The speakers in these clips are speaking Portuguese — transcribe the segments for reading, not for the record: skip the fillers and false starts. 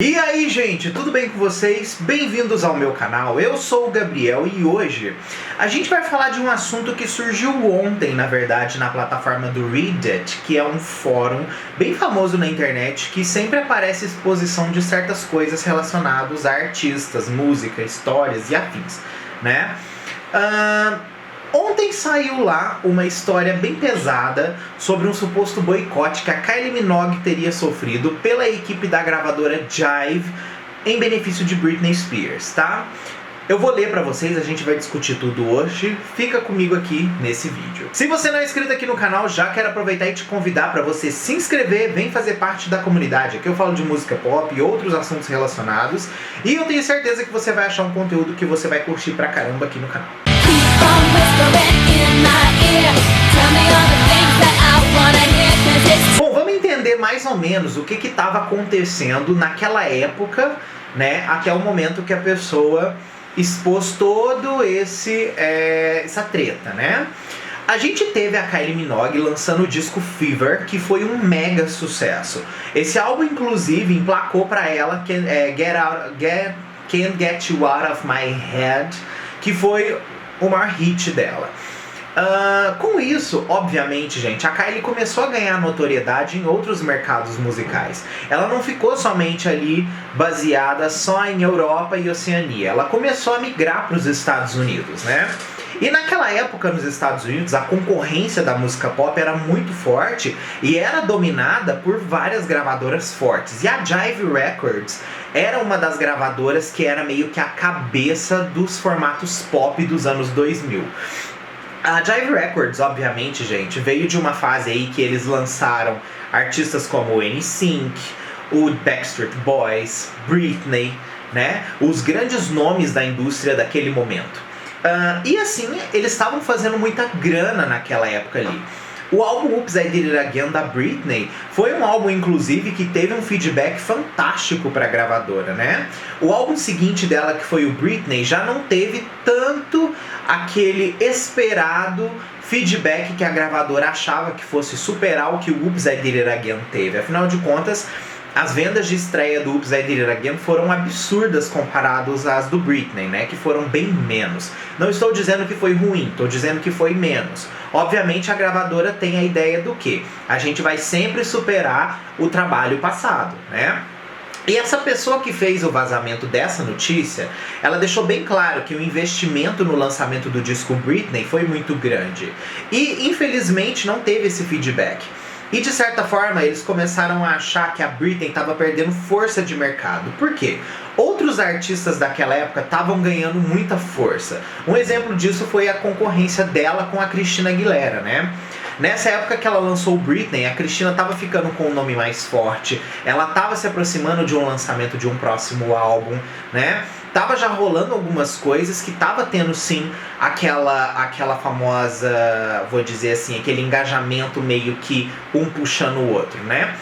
E aí, gente, tudo bem com vocês? Bem-vindos ao meu canal, eu sou o Gabriel e hoje a gente vai falar de um assunto que surgiu ontem, na verdade, na plataforma do Reddit, que é um fórum bem famoso na internet que sempre aparece exposição de certas coisas relacionadas a artistas, música, histórias e afins, né? Ontem saiu lá uma história bem pesada sobre um suposto boicote que a Kylie Minogue teria sofrido pela equipe da gravadora Jive em benefício de Britney Spears, tá? Eu vou ler pra vocês, a gente vai discutir tudo hoje, fica comigo aqui nesse vídeo. Se você não é inscrito aqui no canal, já quero aproveitar e te convidar pra você se inscrever, vem fazer parte da comunidade. Aqui eu falo de música pop e outros assuntos relacionados, e eu tenho certeza que você vai achar um conteúdo que você vai curtir pra caramba aqui no canal. Bom, vamos entender mais ou menos o que estava acontecendo naquela época, né, até o momento que a pessoa expôs todo essa treta, né? A gente teve a Kylie Minogue lançando o disco Fever, que foi um mega sucesso. Esse álbum, inclusive, emplacou para ela Can't Get You Out of My Head, que foi o maior hit dela. Com isso, obviamente, gente, a Kylie começou a ganhar notoriedade em outros mercados musicais. Ela não ficou somente ali baseada só em Europa e Oceania. Ela começou a migrar para os Estados Unidos, né? E naquela época nos Estados Unidos a concorrência da música pop era muito forte e era dominada por várias gravadoras fortes. E a Jive Records era uma das gravadoras que era meio que a cabeça dos formatos pop dos anos 2000. A Jive Records, obviamente, gente, veio de uma fase aí que eles lançaram artistas como o NSYNC, o Backstreet Boys, Britney, né? Os grandes nomes da indústria daquele momento. E assim, eles estavam fazendo muita grana naquela época ali. O álbum Oops, I Did It Again da Britney foi um álbum, inclusive, que teve um feedback fantástico para a gravadora, né? O álbum seguinte dela, que foi o Britney, já não teve tanto aquele esperado feedback que a gravadora achava que fosse superar o que o Oops, I Did It Again teve. Afinal de contas, as vendas de estreia do Oops, I Did It Again foram absurdas comparadas às do Britney, né? Que foram bem menos. Não estou dizendo que foi ruim, estou dizendo que foi menos. Obviamente a gravadora tem a ideia do que a gente vai sempre superar o trabalho passado, né? E essa pessoa que fez o vazamento dessa notícia, ela deixou bem claro que o investimento no lançamento do disco Britney foi muito grande. E infelizmente não teve esse feedback. E de certa forma eles começaram a achar que a Britney estava perdendo força de mercado. Por quê? Outros artistas daquela época estavam ganhando muita força. Um exemplo disso foi a concorrência dela com a Christina Aguilera, né? Nessa época que ela lançou o Britney, a Christina estava ficando com um nome mais forte, ela estava se aproximando de um lançamento de um próximo álbum, né? Tava já rolando algumas coisas que tava tendo sim aquela famosa, vou dizer assim, aquele engajamento meio que um puxando o outro, né?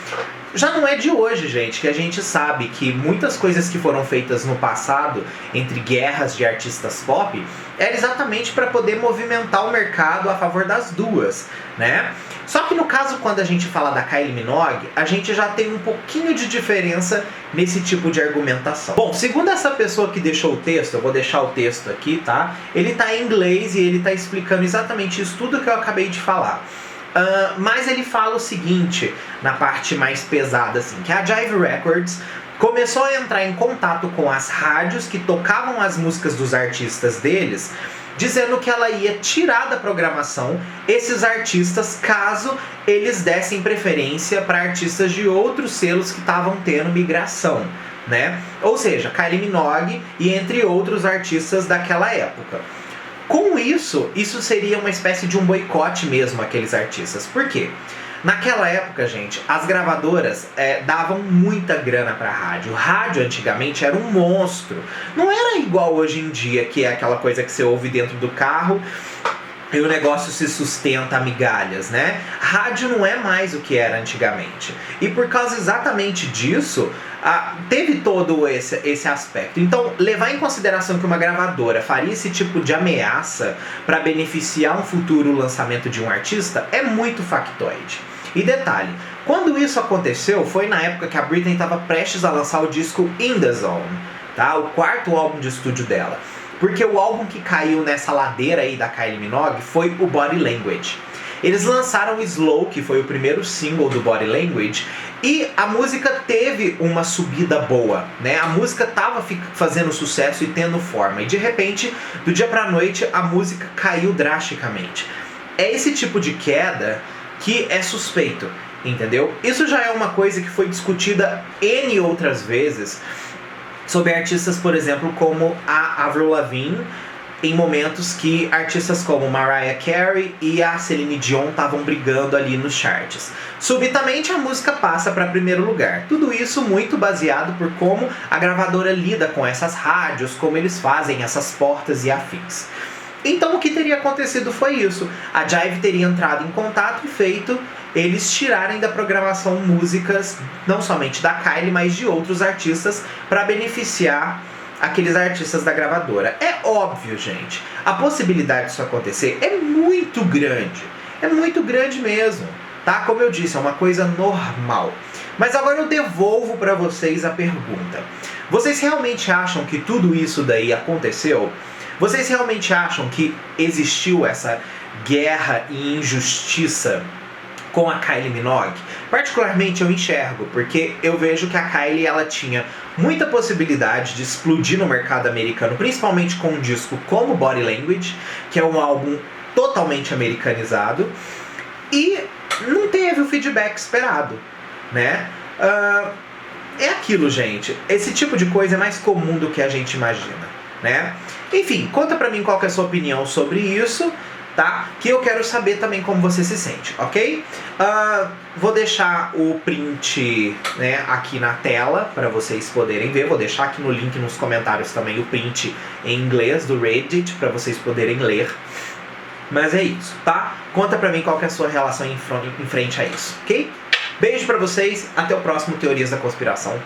Já não é de hoje, gente, que a gente sabe que muitas coisas que foram feitas no passado, entre guerras de artistas pop, era exatamente para poder movimentar o mercado a favor das duas, né? Só que no caso, quando a gente fala da Kylie Minogue, a gente já tem um pouquinho de diferença nesse tipo de argumentação. Bom, segundo essa pessoa que deixou o texto, eu vou deixar o texto aqui, tá? Ele tá em inglês e ele tá explicando exatamente isso tudo que eu acabei de falar. Mas ele fala o seguinte, na parte mais pesada, assim, que a Jive Records começou a entrar em contato com as rádios que tocavam as músicas dos artistas deles, dizendo que ela ia tirar da programação esses artistas caso eles dessem preferência para artistas de outros selos que estavam tendo migração, né? Ou seja, Kylie Minogue e entre outros artistas daquela época. Com isso seria uma espécie de um boicote mesmo àqueles artistas. Por quê? Naquela época, gente, as gravadoras davam muita grana pra rádio. O rádio antigamente era um monstro. Não era igual hoje em dia, que é aquela coisa que você ouve dentro do carro e o negócio se sustenta a migalhas, né? Rádio não é mais o que era antigamente. E por causa exatamente disso, teve todo esse aspecto. Então, levar em consideração que uma gravadora faria esse tipo de ameaça para beneficiar um futuro lançamento de um artista é muito factoide. E detalhe, quando isso aconteceu foi na época que a Britney estava prestes a lançar o disco In The Zone, tá? O quarto álbum de estúdio dela. Porque o álbum que caiu nessa ladeira aí da Kylie Minogue foi o Body Language. Eles lançaram Slow, que foi o primeiro single do Body Language, e a música teve uma subida boa, né? A música tava fazendo sucesso e tendo forma, e de repente, do dia pra noite, a música caiu drasticamente. É esse tipo de queda que é suspeito, entendeu? Isso já é uma coisa que foi discutida N outras vezes sobre artistas, por exemplo, como a Avril Lavigne, em momentos que artistas como Mariah Carey e a Celine Dion estavam brigando ali nos charts. Subitamente a música passa para primeiro lugar. Tudo isso muito baseado por como a gravadora lida com essas rádios, como eles fazem essas portas e afins. Então o que teria acontecido foi isso. A Jive teria entrado em contato e feito eles tirarem da programação músicas não somente da Kylie, mas de outros artistas para beneficiar aqueles artistas da gravadora. É óbvio, gente, a possibilidade disso acontecer é muito grande mesmo, tá? Como eu disse, é uma coisa normal. Mas agora eu devolvo para vocês a pergunta. Vocês realmente acham que tudo isso daí aconteceu? Vocês realmente acham que existiu essa guerra e injustiça com a Kylie Minogue? Particularmente eu enxergo, porque eu vejo que a Kylie ela tinha muita possibilidade de explodir no mercado americano, principalmente com um disco como Body Language, que é um álbum totalmente americanizado, e não teve o feedback esperado, né? É aquilo, gente. Esse tipo de coisa é mais comum do que a gente imagina, né? Enfim, conta pra mim qual que é a sua opinião sobre isso, tá? Que eu quero saber também como você se sente, ok? Vou deixar o print, né, aqui na tela para vocês poderem ver. Vou deixar aqui no link nos comentários também o print em inglês do Reddit para vocês poderem ler. Mas é isso, tá? Conta pra mim qual que é a sua relação em frente a isso, ok? Beijo pra vocês, até o próximo Teorias da Conspiração.